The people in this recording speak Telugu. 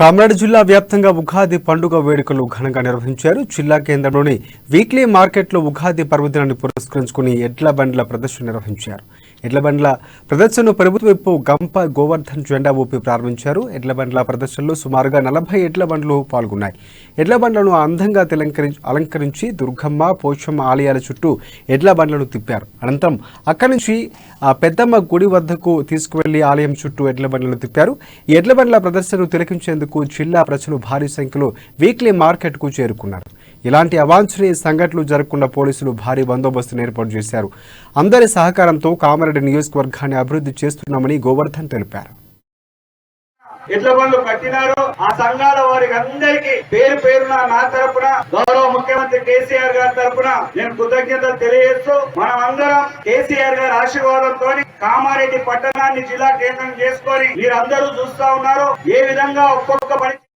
కామారెడ్డి జిల్లా వ్యాప్తంగా ఉగాది పండుగ వేడుకలు ఘనంగా నిర్వహించారు. జిల్లా కేంద్రంలోని వీక్లీ మార్కెట్లో ఉగాది పర్వదినాన్ని పురస్కరించుకుని ఎడ్ల బండ్ల ప్రదర్శన నిర్వహించారు. ఎడ్ల బండ్ల ప్రదర్శనను ప్రభుత్వ విప్ గంప గోవర్ధన్ జెండా ఊపి ప్రారంభించారు. ఎడ్ల బండ్ల ప్రదర్శనలో సుమారుగా 40 ఎడ్ల బండ్లు పాల్గొన్నాయి. ఎడ్ల బండ్లను అందంగా అలంకరించి దుర్గమ్మ, పోచమ్మ ఆలయాల చుట్టూ ఎడ్ల బండ్లను తిప్పారు. అనంతరం అక్కడి నుంచి పెద్దమ్మ గుడి వద్దకు తీసుకువెళ్లి ఆలయం చుట్టూ ఎడ్ల బండ్లను తిప్పారు. ఈ ఎడ్ల బండ్ల ప్రదర్శనను తిలకించేందుకు జిల్లా ప్రజలు భారీ సంఖ్యలో వీక్లీ మార్కెట్ కు చేరుకున్నారు. ఇలాంటి అవాంఛనీయ సంఘటనలు జరగకుండా పోలీసులు భారీ బందోబస్తును ఏర్పాటు చేశారు. అందరి సహకారంతో కామారెడ్డి నియోజకవర్గాన్ని అభివృద్ధి చేస్తున్నామని గోవర్ధన్ తెలిపారు. ఎడ్ల బండ్లు కట్టినారు. ఆ సంఘాల వారికి అందరికీ పేరు పేరున నా తరపున గౌరవ ముఖ్యమంత్రి కేసీఆర్ గారి తరపున నేను కృతజ్ఞతలు తెలియజేస్తూ మనం అందరం కేసీఆర్ గారి ఆశీర్వాదంతో కామారెడ్డి పట్టణాన్ని జిల్లా కేంద్రం చేసుకొని మీరందరూ చూస్తా ఉన్నారు ఏ విధంగా ఒక్కొక్క పని